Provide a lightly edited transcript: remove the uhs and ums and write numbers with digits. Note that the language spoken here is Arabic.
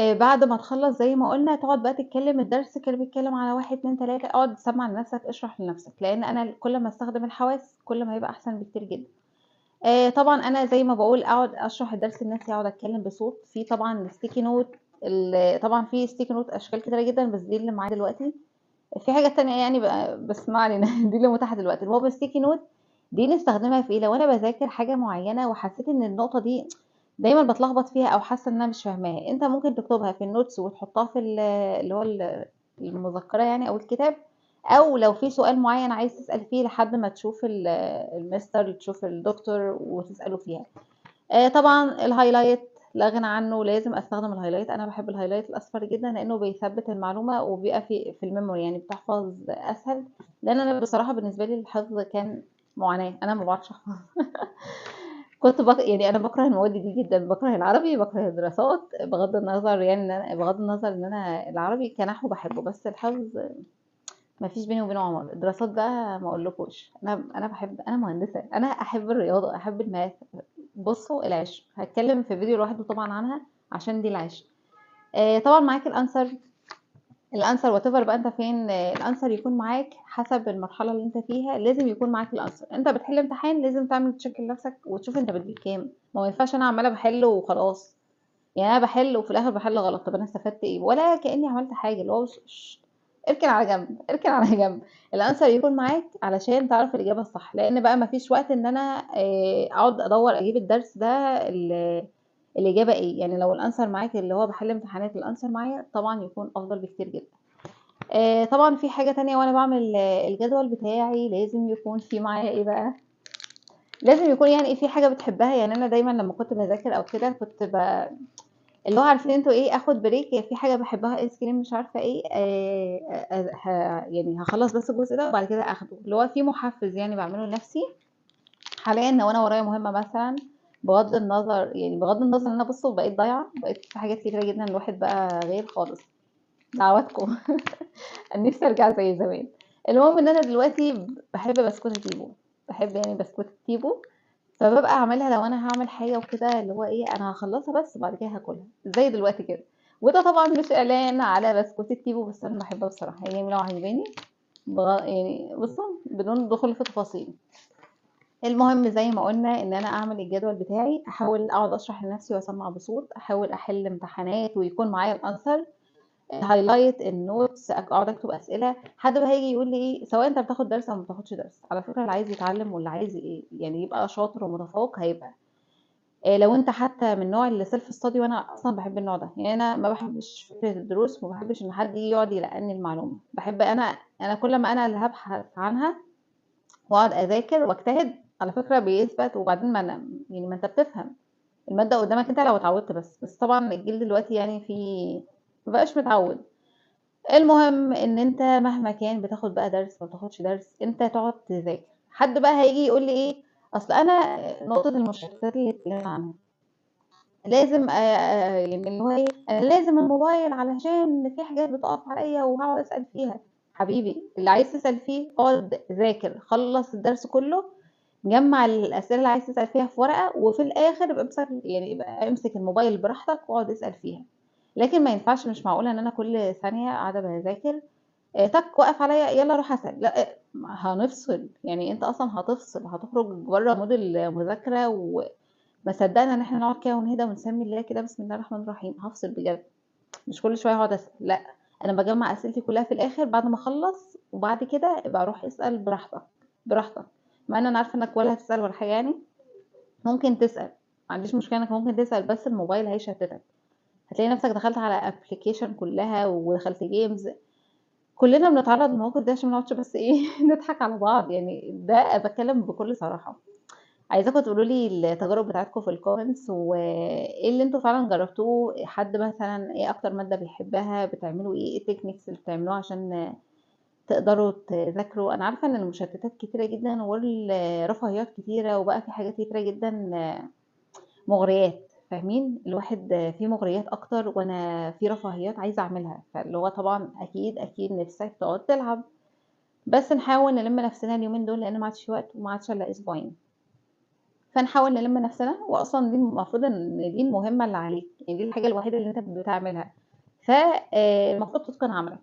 بعد ما تخلّص زي ما قُلنا تقعد بقى تتكلم، الدرس كان بيتكلم على 1، 2، 3 اقعد سمّع لنفسك، اشرح لنفسك، لإن أنا كل ما استخدم الحواس كل ما هيبقى أحسن بكتير جدًا. طبعًا أنا زي ما باقول أقعد أشرح الدرس لنفسي، أقعد أتكلم بصوت، في طبعًا الsticky note طبعًا في sticky note أشكال كتيرة جدًا، بس دي اللي معايا دلوقتي. في حاجات تانية يعني بس ما علينا دي اللي متاحة دلوقتي، اللي هو الsticky note دي نستخدمها في إيه، لو أنا باذاكر حاجة معيّنة وحسيت إن النقطة دي دايمًا باتلخبط فيها أو حاسة إن أنا مش فاهماها، أنت ممكن تكتبها في الnotes وتحطها في اللي هو المذكرة يعني أو الكتاب، أو لو في سؤال معيّن عايز تسأل فيه لحد ما تشوف المستر تشوف الدكتور وتسأله فيها. طبعًا الhighlight لا غنى عنه، لازم أستخدم الhighlight، أنا باحب الhighlight الأصفر جدًا لإنه بيثبِّت المعلومة وبيبقى في الmemory يعني بتحفظ أسهل، لإن أنا بصراحة بالنسبة لي الحفظ كان معاناة، أنا ما باعرفش أحفظ. كنت يعني أنا باكره المواد دي جدًا، باكره العربي، باكره الدراسات، بغض النظر يعني إن أنا العربي كنحو باحبه، بس الحفظ ما فيش بيني وبينه عمر. الدراسات بقى ما أقولكوش، أنا مهندسة، أنا أحب الرياضة، أحب الmath. بُصّوا العِشق، هاتكلم في فيديو لوحده طبعًا عنها عشان دي العِشق. طبعًا معاك الanswer whatever بقى أنت فين، الanswer يكون معاك حسب المرحلة اللي أنت فيها، لازم يكون معاك الanswer. أنت بتحل امتحان لازم تعمل check لنفسك وتشوف أنت بتجيب كام، ما هو ينفعش أنا عمّالة باحل وخلاص، يعني أنا باحل وفي الآخر باحل غلط، طب أنا استفدت إيه؟ ولا كإني عملت حاجة، اللي هو اركن على جنب، اركن على جنب، الanswer يكون معاك علشان تعرف الإجابة الصح، لإن بقى ما فيش وقت إن أنا أقعد أدوّر أجيب الدرس ده الإجابة إيه، يعني لو الanswer معاك اللي هو باحل امتحانات الanswer معايا طبعًا يكون أفضل بكتير جدًا. طبعًا في حاجة تانية وأنا باعمل الجدول بتاعي لازم يكون في معايا إيه بقى، لازم يكون يعني في حاجة بتحبها، يعني أنا دايمًا لمّا كنت باذاكر أو كده كنت اللي هو عارفين أنتم إيه، آخد break في حاجة باحبها ice cream مش عارفة إيه، يعني هاخلّص بس الجزء ده وبعد كده آخده، اللي هو في محفّز يعني باعمله لنفسي. حاليًا لو أنا ورايا مهمة مثلًا بغض النظر إن أنا بُصّوا بقيت ضايعة، بقيت في حاجات كتيرة جدًا الواحد بقى غير خالص، دعواتكم. أنا نفسي أرجع زي زمان. المهم إن أنا دلوقتي باحب بسكوت التيبو، باحب يعني بسكوت التيبو، فبابقى أعملها لو أنا هاعمل حاجة وكده اللي هو إيه، أنا هاخلّصها بس وبعد كده هاكلها، زي دلوقتي كده. وده طبعًا مش إعلان على بسكوت التيبو، بس أنا باحبها بصراحة، هي لو عاجباني يعني بُصّوا بدون دخول في تفاصيل. المهم زي ما قُلنا إن أنا أعمل الجدول بتاعي، أحاول أقعد أشرح لنفسي وأسمّع بصوت، أحاول أحل امتحانات ويكون معايا الأنسر، highlight الnotes أقعد أكتب أسئلة. حد بقى هييجي يقول لي إيه، سواء أنت بتاخد درس أو ما بتاخدش درس، على فكرة اللي عايز يتعلم واللي عايز يعني يبقى شاطر ومتفوق هيبقى. لو أنت حتى من النوع اللي self study وأنا أصلًا باحب النوع ده، يعني أنا ما باحبش فكرة الدروس وما باحبش إن حد ييجي يقعد يلقّني المعلومة، باحب أنا كل ما أنا اللي هابحث عنها واقعد أذاكر واجتهد، على فكرة بيثبت وبعدين ما أنا يعني ما أنت بتفهم، المادة قدّامك أنت لو اتعودت بس طبعًا الجيل دلوقتي يعني ما بقاش متعوّد. المهم إن أنت مهما كان بتاخد بقى درس ما بتاخدش درس، أنت تقعد تذاكر. حد بقى هييجي يقول لي إيه، أصل أنا نقطة المشتتات اللي اتكلمنا عنها، لازم يعني اللي هو إيه، أنا لازم الموبايل علشان في حاجات بتقف عليَّ وهاقعد أسأل فيها. حبيبي اللي عايز تسأل فيه اقعد ذاكر، خلّص الدرس كله، جمّع الأسئلة اللي عايز تسأل فيها في ورقة، وفي الآخر ابقى امسك الموبايل براحتك واقعد اسأل فيها. لكن ما ينفعش، مش معقولة إن أنا كل ثانية قاعدة باذاكر تَك وقف عليَّ يالّا روح أسأل، لأ هنفصل، يعني أنت أصلًا هتفصل، هتخرج برّه مود المذاكرة ما صدّقنا إن إحنا نقعد كده ونهدى ونسمّي الله كده بسم الله الرحمن الرحيم، هافصل بجد، مش كل شوية هاقعد أسأل، لأ، أنا باجمّع أسئلتي كلّها في الآخر بعد ما أخلّص، وبعد كده ابقى روح اسأل براحتك، براحتك، مع إن أنا عارفة إنك ولا هتسأل ولا حاجة يعني، ممكن تسأل، ما عنديش مشكلة إنك ممكن تسأل بس الموبايل هيشتتك، هتلاقي نفسك دخلت على application كلّها ودخلت games. كلنا بنتعرّض للمواقف دي عشان ما نقعدش بس إيه نضحك على بعض، يعني ده باتكلّم بكل صراحة. عايزاكم تقولوا لي التجارب بتاعتكم في الcomments وإيه اللي أنتم فعلًا جرّبتوه، حد مثلًا إيه أكتر مادة بيحبها، بتعملوا إيه الtechniques اللي بتعملوها عشان تقدروا تذاكروا. أنا عارفة إن المشتتات كتيرة جدًا والرفاهيات كتيرة وبقى في حاجات كتيرة جدًا مغريات، فاهمين؟ الواحد فيه مغريات أكتر وأنا في رفاهيات عايزة أعملها، فاللي هو طبعًا أكيد نِفْسك تقعد تلعب، بس نحاول نلِم نَفْسنا اليومين دول لإن ما عادش في وقت وما عادش إلا أسبوعين. فنحاول نلم نفسنا، وأصلًا دي المفروض إن دي المهمة اللي عليك، يعني دي الحاجة الوحيدة اللي أنت بتعملها، ف المفروض تتقن عملك.